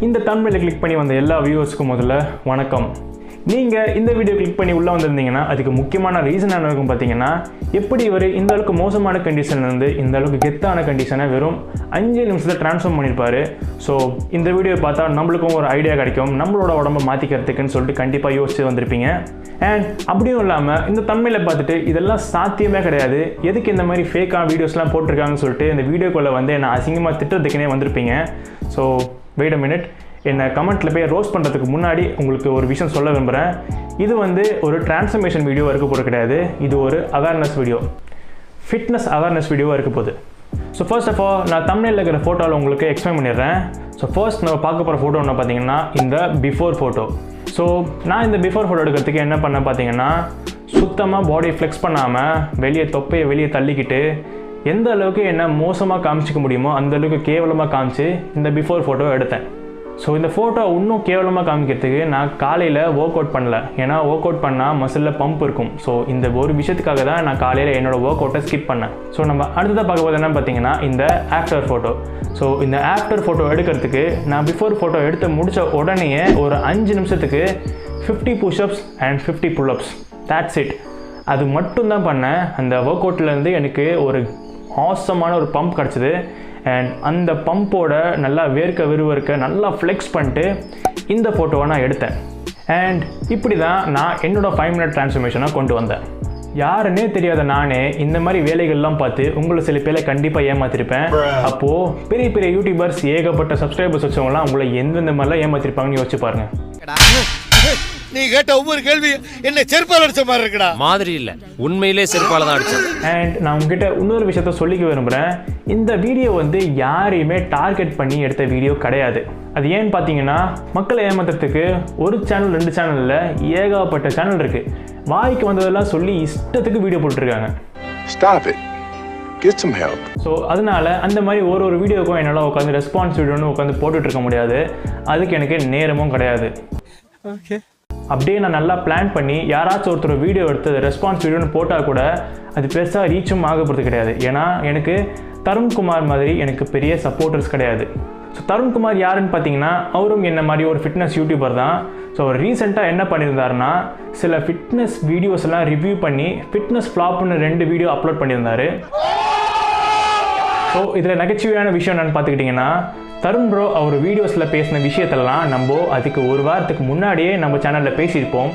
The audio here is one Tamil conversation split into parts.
இந்த thumbnail கிளிக் பண்ணி வந்த எல்லா வியூவர்ஸ்க்கும் முதல்ல வணக்கம். நீங்கள் இந்த வீடியோ கிளிக் பண்ணி உள்ளே வந்திருந்தீங்கன்னா அதுக்கு முக்கியமான ரீசன் என்ன இருக்கும் பார்த்தீங்கன்னா, எப்படி இவர் இந்த அளவுக்கு மோசமான கண்டிஷன்லேருந்து இந்த அளவுக்கு கெத்தான கண்டிஷனை வெறும் 5 நிமிஷத்தில் ட்ரான்ஸ்ஃபார்ம் பண்ணியிருப்பாரு. ஸோ இந்த வீடியோ பார்த்தா நம்மளுக்கும் ஒரு ஐடியா கிடைக்கும், நம்மளோட உடம்பை மாற்றிக்கிறதுக்குன்னு சொல்லிட்டு கண்டிப்பாக யோசிச்சு வந்திருப்பீங்க. அண்ட் அப்படியும் இல்லாமல் இந்த thumbnail பார்த்துட்டு இதெல்லாம் சாத்தியமே கிடையாது, எதுக்கு இந்த மாதிரி ஃபேக்கான வீடியோஸ்லாம் போட்டிருக்காங்கன்னு சொல்லிட்டு இந்த வீடியோக்குள்ளே வந்து என்னை அசிங்கமாக திட்டுறதுக்குனே வந்திருப்பீங்க. ஸோ வெயிட் அ மினிட், என்னை கமெண்ட்டில் போய் ரோஸ்ட் பண்ணுறதுக்கு முன்னாடி உங்களுக்கு ஒரு விஷயம் சொல்ல விரும்புகிறேன். இது வந்து ஒரு டிரான்ஸ்ஃபர்மேஷன் வீடியோ இருக்க போகிறது கிடையாது, இது ஒரு அவேர்னஸ் வீடியோ, ஃபிட்னஸ் அவேர்னஸ் வீடியோவாக இருக்க போகுது. ஸோ ஃபர்ஸ்ட் ஆஃப் ஆல் நான் thumbnail இருக்கிற ஃபோட்டோவில் உங்களுக்கு எக்ஸ்பிளைன் பண்ணிடுறேன். ஸோ ஃபர்ஸ்ட் நம்ம பார்க்க போகிற ஃபோட்டோ என்ன பார்த்தீங்கன்னா இந்த பிஃபோர் ஃபோட்டோ. ஸோ நான் இந்த பிஃபோர் ஃபோட்டோ எடுக்கிறதுக்கு என்ன பண்ணேன் பார்த்தீங்கன்னா, சுத்தமாக பாடி ஃப்ளெக்ஸ் பண்ணாமல் வெளியே தொப்பையை வெளியே தள்ளிக்கிட்டு எந்த அளவுக்கு என்ன மோசமாக காமிச்சிக்க முடியுமோ அந்த அளவுக்கு கேவலமாக காமிச்சு இந்த பிஃபோர் ஃபோட்டோ எடுத்தேன். ஸோ இந்த ஃபோட்டோ இன்னும் கேவலமாக காமிக்கிறதுக்கு நான் காலையில் ஒர்க் அவுட் பண்ணல, ஏன்னா ஒர்க் அவுட் பண்ணால் மசிலில் பம்ப் இருக்கும். ஸோ இந்த ஒரு விஷயத்துக்காக தான் நான் காலையில் என்னோடய ஒர்க் அவுட்டை ஸ்கிப் பண்ணேன். ஸோ நம்ம அடுத்ததாக பார்க்க போது என்ன பார்த்தீங்கன்னா இந்த ஆஃப்டர் ஃபோட்டோ. ஸோ இந்த ஆஃப்டர் ஃபோட்டோ எடுக்கிறதுக்கு நான் பிஃபோர் ஃபோட்டோ எடுத்து முடித்த உடனே ஒரு 5 நிமிஷத்துக்கு 50 push-ups and 50 pull-ups, that's it. அது மட்டும்தான் பண்ணேன். அந்த ஒர்க் அவுட்லேருந்து எனக்கு ஒரு ஆசமான ஒரு பம்ப் கிடச்சிது. அண்ட் அந்த பம்போட நல்லா விறுவிறுக்க நல்லா ஃப்ளெக்ஸ் பண்ணிட்டு இந்த ஃபோட்டோவை நான் எடுத்தேன். அண்ட் இப்படி தான் நான் என்னோடய 5 மினிட் ட்ரான்ஸ்ஃபர்மேஷனை கொண்டு வந்தேன். யாருன்னே தெரியாத நானே இந்த மாதிரி வேலைகள்லாம் பார்த்து உங்களை சில பேரை கண்டிப்பாக ஏமாற்றிருப்பேன். அப்போது பெரிய பெரிய யூடியூபர்ஸ் ஏகப்பட்ட சப்ஸ்கிரைபர்ஸ் வச்சவங்களாம் உங்களை எந்தெந்த மாதிரிலாம் ஏமாற்றிருப்பாங்கன்னு யோசிச்சு பாருங்க. நீ கேட்ட ஒவ்வொரு கேள்வி என்ன செருப்பால் அடிச்ச மாதிரி இருக்குடா. மாதிரி இல்ல, உண்மையிலே செருப்பால தான் அடிச்சேன். அண்ட் நான் உங்ககிட்ட இன்னொரு விஷயத்த சொல்லிக்க விரும்புகிறேன். இந்த வீடியோ வந்து யாரையுமே டார்கெட் பண்ணி எடுத்த வீடியோ கிடையாது. அது ஏன்னு பார்த்தீங்கன்னா, மக்களை ஏமாத்துறதுக்கு ஒரு சேனல் 2 சேனலில் ஏகப்பட்ட சேனல் இருக்குது. வாய்க்கு வந்ததெல்லாம் சொல்லி இஷ்டத்துக்கு வீடியோ போட்டுருக்காங்க. Stop it. Get some help. So அதனால் அந்த மாதிரி ஒரு வீடியோக்கும் என்னால் உட்காந்து ரெஸ்பான்ஸ் வீடியோன்னு உட்காந்து போட்டுட்ருக்க முடியாது, அதுக்கு எனக்கு நேரமும் கிடையாது. ஓகே, அப்படியே நான் நல்லா பிளான் பண்ணி யாராச்சும் ஒருத்தர் வீடியோ எடுத்து ரெஸ்பான்ஸ் வீடியோன்னு போட்டால் கூட அது பெருசாக ரீச்சும் ஆகப்படுறது கிடையாது. ஏன்னா எனக்கு தருண்குமார் மாதிரி எனக்கு பெரிய சப்போர்ட்டர்ஸ் கிடையாது. ஸோ தருண்குமார் யாருன்னு பார்த்தீங்கன்னா, அவரும் என்ன மாதிரி ஒரு ஃபிட்னஸ் யூடியூபர் தான். ஸோ அவர் ரீசெண்டாக என்ன பண்ணியிருந்தாருன்னா, சில ஃபிட்னஸ் வீடியோஸ் எல்லாம் ரிவ்யூ பண்ணி ஃபிட்னஸ் ஃப்ளாப்னு 2 வீடியோ அப்லோட் பண்ணியிருந்தார். ஸோ இதில் நகைச்சுவையான விஷயம் என்னென்னு பார்த்துக்கிட்டிங்கன்னா, தருண் ப்ரோ அவர் வீடியோஸில் பேசின விஷயத்தெல்லாம் நம்ம அதுக்கு ஒரு வாரத்துக்கு முன்னாடியே நம்ம சேனலில் பேசியிருப்போம்.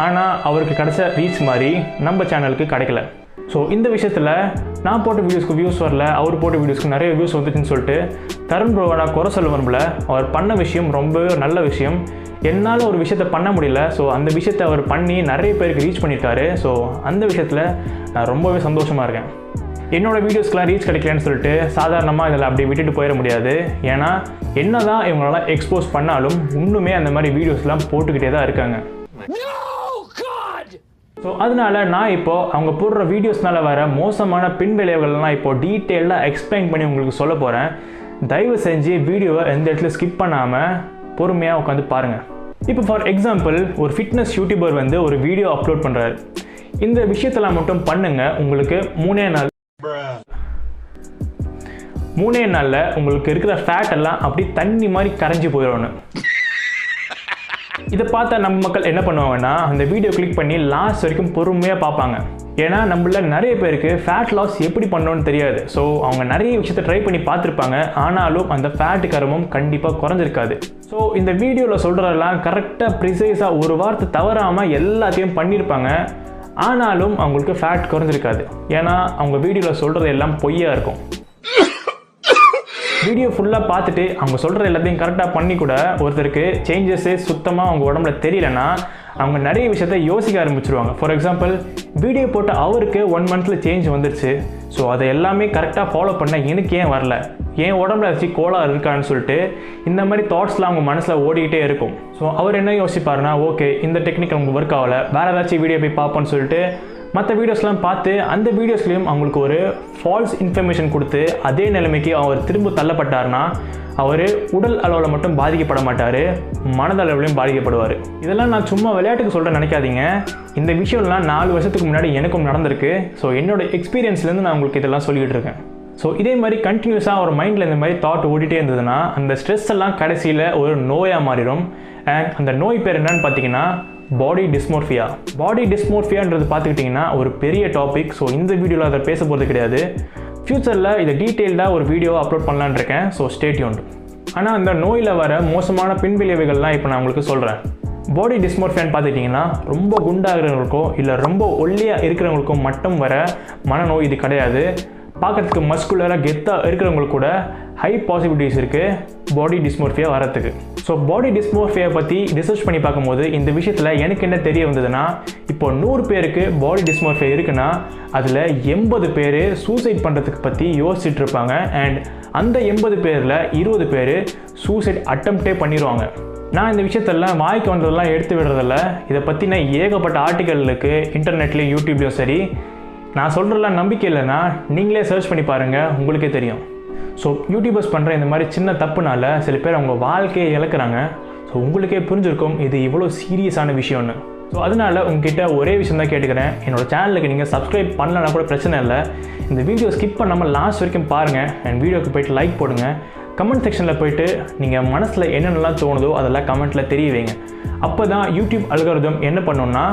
ஆனால் அவருக்கு கிடைச்ச ரீச் மாதிரி நம்ம சேனலுக்கு கிடைக்கல. ஸோ இந்த விஷயத்தில் நான் போட்ட வீடியோஸ்க்கு வியூஸ் வரல, அவர் போட்ட வீடியோஸ்க்கு நிறைய வியூஸ் வந்துச்சுன்னு சொல்லிட்டு தருண் ப்ரோவை நான் குறை சொல்ல விரும்பல. அவர் பண்ண விஷயம் ரொம்ப நல்ல விஷயம். என்னால் ஒரு விஷயத்தை பண்ண முடியல, ஸோ அந்த விஷயத்தை அவர் பண்ணி நிறைய பேருக்கு ரீச் பண்ணியிருக்காரு. ஸோ அந்த விஷயத்தில் நான் ரொம்பவே சந்தோஷமாக இருக்கேன். என்னோடய வீடியோஸ்க்கெலாம் ரீச் கிடைக்கலன்னு சொல்லிட்டு சாதாரணமாக இதில் அப்படி விட்டுட்டு போயிட முடியாது. ஏன்னா என்ன தான் இவங்களெல்லாம் எக்ஸ்போஸ் பண்ணாலும் இன்னுமே அந்த மாதிரி வீடியோஸ்லாம் போட்டுக்கிட்டே தான் இருக்காங்க. ஸோ அதனால் நான் இப்போது அவங்க போடுற வீடியோஸ்னால வர மோசமான பின்விளைவுகள்லாம் இப்போது டீட்டெயிலாக எக்ஸ்பிளைன் பண்ணி உங்களுக்கு சொல்ல போகிறேன். தயவு செஞ்சு வீடியோவை எந்த இடத்துல ஸ்கிப் பண்ணாமல் பொறுமையாக உட்காந்து பாருங்கள். இப்போ ஃபார் எக்ஸாம்பிள் ஒரு ஃபிட்னஸ் யூடியூபர் வந்து ஒரு வீடியோ அப்லோட் பண்ணுறாரு. இந்த விஷயத்தெல்லாம் மட்டும் பண்ணுங்கள், உங்களுக்கு 3 நாளில் உங்களுக்கு இருக்கிற ஃபேட் எல்லாம் அப்படி தண்ணி மாதிரி கரைஞ்சி போயிடணும். இதை பார்த்தா நம்ம மக்கள் என்ன பண்ணுவாங்கன்னா, அந்த வீடியோ கிளிக் பண்ணி லாஸ்ட் வரைக்கும் பொறுமையாக பார்ப்பாங்க. ஏன்னா நம்மள நிறைய பேருக்கு ஃபேட் லாஸ் எப்படி பண்ணணும்னு தெரியாது. ஸோ அவங்க நிறைய விஷயத்தை ட்ரை பண்ணி பார்த்துருப்பாங்க, ஆனாலும் அந்த ஃபேட் கரமும் கண்டிப்பாக குறைஞ்சிருக்காது. ஸோ இந்த வீடியோவில் சொல்கிறதெல்லாம் கரெக்டாக ப்ரிசைஸாக ஒரு வார்த்தை தவறாமல் எல்லாத்தையும் பண்ணியிருப்பாங்க, ஆனாலும் அவங்களுக்கு ஃபேட் குறைஞ்சிருக்காது. ஏன்னா அவங்க வீடியோவில் சொல்கிறது எல்லாம் பொய்யா இருக்கும். வீடியோ ஃபுல்லாக பார்த்துட்டு அவங்க சொல்கிற எல்லாத்தையும் கரெக்டாக பண்ணி கூட ஒருத்தருக்கு சேஞ்சஸே சுத்தமாக அவங்க உடம்புல தெரியலன்னா அவங்க நிறைய விஷயத்த யோசிக்க ஆரம்பிச்சிருவாங்க. ஃபார் எக்ஸாம்பிள் வீடியோ போட்ட அவருக்கு 1 மந்த்தில் சேஞ்ச் வந்துருச்சு, ஸோ அதை எல்லாமே கரெக்டாக ஃபாலோ பண்ண எனக்கு ஏன் வரல, ஏன் உடம்புல வச்சு கோளாறு இருக்கான்னு சொல்லிட்டு இந்த மாதிரி தாட்ஸ்லாம் அவங்க மனசில் ஓடிக்கிட்டே இருக்கும். ஸோ அவர் என்ன யோசிப்பாருன்னா, ஓகே இந்த டெக்னிக் அவங்க ஒர்க் ஆகலை, வேறு ஏதாச்சும் வீடியோ போய் பார்ப்போன்னு சொல்லிட்டு மற்ற வீடியோஸ்லாம் பார்த்து அந்த வீடியோஸ்லேயும் அவங்களுக்கு ஒரு ஃபால்ஸ் இன்ஃபர்மேஷன் கொடுத்து அதே நிலைமைக்கு அவர் திரும்ப தள்ளப்பட்டார்னா அவர் உடல் அளவில் மட்டும் பாதிக்கப்பட மாட்டார், மனதளவுலையும் பாதிக்கப்படுவார். இதெல்லாம் நான் சும்மா விளையாட்டுக்கு சொல்கிறேன் நினைக்காதீங்க. இந்த விஷயம்லாம் 4 வருஷத்துக்கு முன்னாடி எனக்கும் நடந்திருக்கு. ஸோ என்னோடய எக்ஸ்பீரியன்ஸ்லேருந்து நான் உங்களுக்கு இதெல்லாம் சொல்லிகிட்டு இருக்கேன். ஸோ இதே மாதிரி கண்டினியூஸாக ஒரு மைண்டில் இந்த மாதிரி தாட் ஓடிட்டே இருந்ததுன்னா அந்த ஸ்ட்ரெஸ் எல்லாம் கடைசியில் ஒரு நோயாக மாறிடும். அண்ட் அந்த நோய் பேர் என்னன்னு பார்த்தீங்கன்னா பாடி டிஸ்மோர்ஃபியா. பாடி டிஸ்மோர்ஃபியான்றது பார்த்துக்கிட்டிங்கன்னா ஒரு பெரிய டாபிக். ஸோ இந்த வீடியோவில் அதை பேச போகிறது கிடையாது. ஃப்யூச்சரில் இதை டீட்டெயில்டாக ஒரு வீடியோ அப்லோட் பண்ணலான்னு இருக்கேன். So stay tuned. ஆனால் அந்த நோயில் வர மோசமான பின்விளைவுகள்லாம் இப்போ நான் உங்களுக்கு சொல்கிறேன். பாடி டிஸ்மோர்ஃபியான்னு பார்த்துக்கிட்டிங்கன்னா ரொம்ப குண்டாகிறவங்களுக்கோ இல்லை ரொம்ப ஒல்லியாக இருக்கிறவங்களுக்கோ மட்டும் வர மனநோய் இது கிடையாது. பார்க்குறதுக்கு மஸ்குலராக கெத்தாக இருக்கிறவங்களுக்கு கூட ஹை பாசிபிலிட்டிஸ் இருக்குது பாடி டிஸ்மோர்ஃபியா வரத்துக்கு. ஸோ பாடி டிஸ்மோர்ஃபியா பற்றி ரிசர்ச் பண்ணி பார்க்கும்போது இந்த விஷயத்தில் எனக்கு என்ன தெரிய வந்ததுன்னா, இப்போ 100 பேருக்கு பாடி டிஸ்மோர்ஃபியா இருக்குன்னா அதில் 80 பேர் சூசைட் பண்ணுறதுக்கு பற்றி யோசிச்சுட்டு இருப்பாங்க. அண்ட் அந்த 80 பேரில் 20 பேர் சூசைட் அட்டெம்ப்டே பண்ணிடுவாங்க. நான் இந்த விஷயத்தெல்லாம் வாய்க்கு வந்ததெல்லாம் எடுத்து விடுறதில்ல. இதை பற்றின ஏகப்பட்ட ஆர்டிக்கல் இருக்குது இன்டர்நெட்லேயும் யூடியூப்லேயும். சரி, நான் சொல்கிறதெல்லாம் நம்பிக்கை இல்லைன்னா நீங்களே சர்ச் பண்ணி பாருங்கள், உங்களுக்கே தெரியும். ஸோ யூடியூபர்ஸ் பண்ணுற இந்த மாதிரி சின்ன தப்புனால சில பேர் அவங்க வாழ்க்கையை இழக்கிறாங்க. ஸோ உங்களுக்கே புரிஞ்சிருக்கும் இது இவ்வளோ சீரியஸான விஷயம்னு. ஸோ அதனால் உங்ககிட்ட ஒரே விஷயம் தான் கேட்டுக்கிறேன். என்னோடய சேனலுக்கு நீங்கள் சப்ஸ்கிரைப் பண்ணலன்னா கூட பிரச்சனை இல்லை. இந்த வீடியோ ஸ்கிப் பண்ணாமல் லாஸ்ட் வரைக்கும் பாருங்கள். அண்ட் வீடியோக்கு போய்ட்டு லைக் போடுங்க. கமெண்ட் செக்ஷனில் போய்ட்டு நீங்கள் மனசில் என்னென்னலாம் தோணுதோ அதெல்லாம் கமெண்ட்டில் தெரிய வைங்க. அப்போ தான் யூடியூப் அல்காரிதம் என்ன பண்ணோன்னா,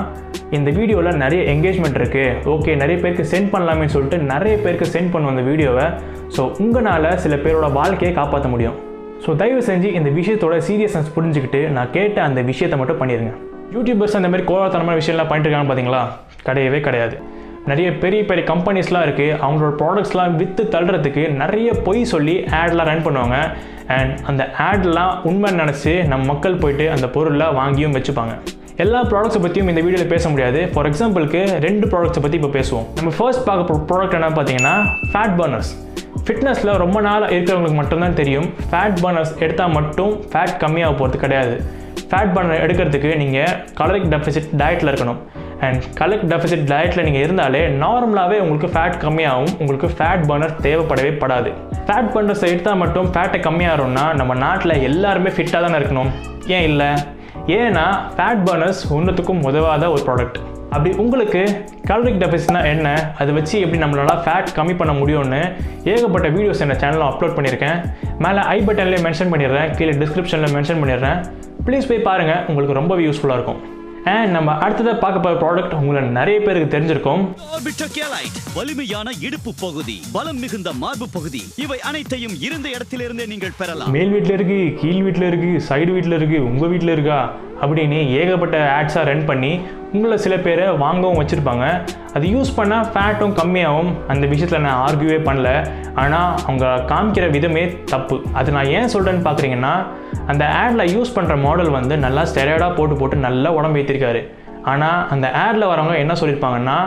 இந்த வீடியோவில் நிறைய என்கேஜ்மெண்ட் இருக்குது, ஓகே நிறைய பேருக்கு சென்ட் பண்ணலாமேன்னு சொல்லிட்டு நிறைய பேருக்கு சென்ட் பண்ணுவோம் அந்த வீடியோவை. ஸோ உங்களால் சில பேரோட வாழ்க்கையை காப்பாற்ற முடியும். ஸோ தயவு செஞ்சு இந்த விஷயத்தோட சீரியஸ்னஸ் புரிஞ்சுக்கிட்டு நான் கேட்ட அந்த விஷயத்தை மட்டும் பண்ணிடுங்க. யூடியூபர்ஸ் அந்த மாதிரி கோவத்தனமான விஷயம்லாம் பண்ணிட்டு இருக்காங்க பார்த்தீங்களா? கிடையவே கிடையாது. நிறைய பெரிய பெரிய கம்பெனிஸ்லாம் இருக்குது. அவங்களோட ப்ராடக்ட்ஸ்லாம் விற்று தள்ளுறதுக்கு நிறைய பொய் சொல்லி ஆட்லாம் ரன் பண்ணுவாங்க. அண்ட் அந்த ஆட்லாம் உண்மை நினச்சி நம்ம மக்கள் போயிட்டு அந்த பொருளை வாங்கியும் வச்சுப்பாங்க. எல்லா ப்ராடக்ட்ஸை பற்றியும் இந்த வீடியோவில் பேச முடியாது. ஃபார் எக்ஸாம்பிளுக்கு 2 ப்ராடக்ட்ஸை பற்றி இப்போ பேசுவோம். நம்ம ஃபர்ஸ்ட் பார்க்க ப்ராடக்ட் என்ன பார்த்தீங்கன்னா ஃபேட் பர்னர்ஸ். ஃபிட்னஸில் ரொம்ப நாள் இருக்கிறவங்களுக்கு மட்டும்தான் தெரியும், ஃபேட் பர்னர்ஸ் எடுத்தால் மட்டும் ஃபேட் கம்மியாக போகிறது கிடையாது. ஃபேட் பர்னர் எடுக்கிறதுக்கு நீங்கள் கலரிக் டெஃபிசிட் டயட்டில் இருக்கணும். அண்ட் கலரிக் டெஃபிசிட் டயட்டில் நீங்கள் இருந்தாலே நார்மலாகவே உங்களுக்கு ஃபேட் கம்மியாகும். உங்களுக்கு ஃபேட் பர்னர் தேவைப்படவே படாது. ஃபேட் பர்னர்ஸை எடுத்தால் மட்டும் ஃபேட்டை கம்மியாகும்னா நம்ம நாட்டில் எல்லாருமே ஃபிட்டாக தானே இருக்கணும். ஏன் இல்லை? ஏன்னா ஃபேட் பர்னர்ஸ் ஒன்றுத்துக்கும் உதவாத ஒரு ப்ராடக்ட். அப்படி உங்களுக்கு கலரிக் டெஃபிசிட்னா என்ன, அதை வச்சு எப்படி நம்மளால் ஃபேட் கம்மி பண்ண முடியும்னு ஏகப்பட்ட வீடியோஸ் என்ன சேனலில் அப்லோட் பண்ணியிருக்கேன். மேலே ஐ பட்டன்லேயே மென்ஷன் பண்ணிடுறேன், கீழே டிஸ்கிரிப்ஷனில் மென்ஷன் பண்ணிடுறேன். ப்ளீஸ் போய் பாருங்கள், உங்களுக்கு ரொம்பவே யூஸ்ஃபுல்லாக இருக்கும். அண்ட் நம்ம அடுத்ததாக பார்க்க போகிற ப்ராடக்ட் உங்களை நிறைய பேருக்கு தெரிஞ்சிருக்கும். வலிமையான இடுப்பு பகுதி, பலம் மிகுந்த மார்பு பகுதி, இவை அனைத்தையும் இருந்த இடத்திலிருந்தே நீங்கள் பெறலாம். மேல் வீட்டில் இருக்கு, கீழ் வீட்டில் இருக்கு, சைடு வீட்டில் இருக்கு, உங்கள் வீட்டில் இருக்கா அப்படின்னு ஏகப்பட்ட ஆட்ஸாக ரன் பண்ணி உங்களை சில பேரை வாங்கவும் வச்சுருப்பாங்க. அது யூஸ் பண்ணால் ஃபேட்டும் கம்மியாகும். அந்த விஷயத்தில் நான் ஆர்கியூவே பண்ணல. ஆனால் அவங்க காமிக்கிற விதமே தப்பு. அது நான் ஏன் சொல்கிறேன்னு பார்க்குறீங்கன்னா, அந்த ஆடில் யூஸ் பண்ணுற மாடல் வந்து நல்லா ஸ்டெராய்டாக போட்டு நல்லா உடம்பு ஏற்றிருக்காரு. ஆனால் அந்த ஆடில் வரவங்க என்ன சொல்லியிருப்பாங்கன்னா,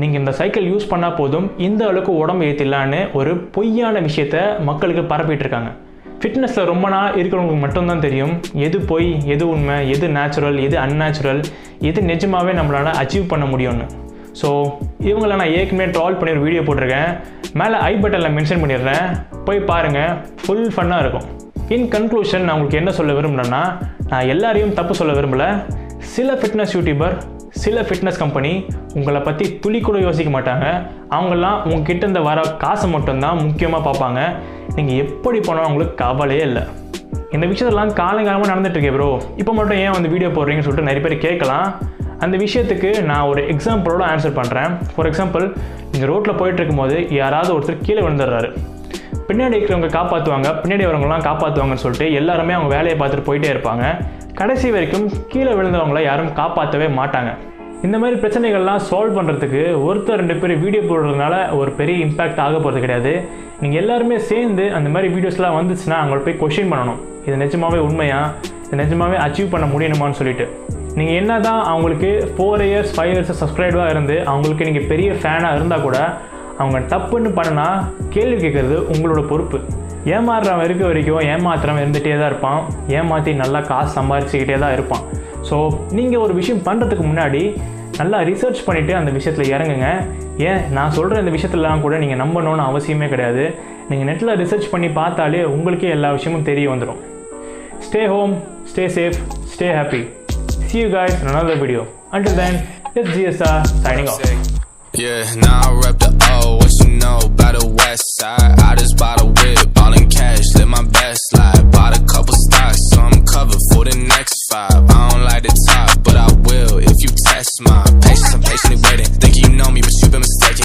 நீங்கள் இந்த சைக்கிள் யூஸ் பண்ணால் போதும், இந்த அளவுக்கு உடம்பு ஏற்றிடலான்னு ஒரு பொய்யான விஷயத்த மக்களுக்கு பரப்பிட்டுருக்காங்க. ஃபிட்னஸில் ரொம்ப நாள் இருக்கிறவங்களுக்கு மட்டும்தான் தெரியும் எது பொய், எது உண்மை, எது நேச்சுரல், எது அன்நேச்சுரல், எது நிஜமாகவே நம்மளால் அச்சீவ் பண்ண முடியும்னு. ஸோ இவங்களை நான் ஏற்கனவே ட்ரால் பண்ணி ஒரு வீடியோ போட்டிருக்கேன். மேலே ஐ பட்டனில் மென்ஷன் பண்ணிடுறேன், போய் பாருங்கள், ஃபுல் ஃபன்னாக இருக்கும். இன் கன்க்ளூஷன் நான் உங்களுக்கு என்ன சொல்ல விரும்புகிறேன்னா, நான் எல்லாரையும் தப்பு சொல்ல விரும்பலை. சில ஃபிட்னஸ் யூடியூபர், சில ஃபிட்னஸ் கம்பெனி உங்களை பற்றி துளி கூட யோசிக்க மாட்டாங்க. அவங்கெல்லாம் உங்ககிட்ட இந்த வர காசை மட்டும்தான் முக்கியமாக பார்ப்பாங்க. நீங்கள் எப்படி போனாலும் அவங்களுக்கு கவலையே இல்லை. இந்த விஷயத்தெல்லாம் காலங்காலமாக நடந்துட்டுருக்கே ப்ரோ, இப்போ மட்டும் ஏன் வந்து வீடியோ போடுறீங்கன்னு சொல்லிட்டு நிறைய பேர் கேட்கலாம். அந்த விஷயத்துக்கு நான் ஒரு எக்ஸாம்பிளோட ஆன்சர் பண்ணுறேன். ஃபார் எக்ஸாம்பிள், நீங்கள் ரோட்டில் போயிட்டு இருக்கும்போது யாராவது ஒருத்தர் கீழே விழுந்துடுறாரு. பின்னாடி இருக்கிறவங்க காப்பாற்றுவாங்க, பின்னாடி வரவங்களாம் காப்பாற்றுவாங்கன்னு சொல்லிட்டு எல்லாருமே அவங்க வேலையை பார்த்துட்டு போயிட்டே இருப்பாங்க. கடைசி வரைக்கும் கீழே விழுந்தவங்கள யாரும் காப்பாற்றவே மாட்டாங்க. இந்த மாதிரி பிரச்சனைகள்லாம் சால்வ் பண்ணுறதுக்கு ஒருத்தர் 2 பேர் வீடியோ போடுறதுனால ஒரு பெரிய இம்பேக்ட் ஆக போகிறது கிடையாது. நீங்கள் எல்லாருமே சேர்ந்து அந்த மாதிரி வீடியோஸ்லாம் வந்துச்சுன்னா அவங்கள போய் கொஸ்டின் பண்ணணும், இது நிஜமாகவே உண்மையா, இது நிஜமாகவே அச்சீவ் பண்ண முடியணுமான்னு சொல்லிட்டு. நீங்கள் என்ன தான் அவங்களுக்கு 4 இயர்ஸ் 5 இயர்ஸ் சப்ஸ்கிரைபாக இருந்து அவங்களுக்கு நீங்கள் பெரிய ஃபேனாக இருந்தால் கூட அவங்க தப்புன்னு பண்ணனா கேள்வி கேட்குறது உங்களோட பொறுப்பு. ஏமாறுறவன் இருக்க வரைக்கும் ஏமாத்துறவன் இருந்துகிட்டே தான் இருப்பான், ஏமாற்றி நல்லா காசு சம்பாரிச்சுக்கிட்டே தான் இருப்பான். ஸோ நீங்கள் ஒரு விஷயம் பண்ணுறதுக்கு முன்னாடி நல்லா ரிசர்ச் பண்ணிவிட்டு அந்த விஷயத்தில் இறங்குங்க. ஏன் நான் சொல்கிற இந்த விஷயத்துலலாம் கூட நீங்கள் நம்பணும்னு அவசியமே கிடையாது. நீங்கள் நெட்டில் ரிசர்ச் பண்ணி பார்த்தாலே உங்களுக்கே எல்லா விஷயமும் தெரிய வந்துடும். Stay home, stay safe, stay happy. See you guys in another video. Until then, it's GSR signing off. Yeah, now I rap the O, what you know about the west side. I just bought a whip, all in cash, live my best life. Bought a couple stocks on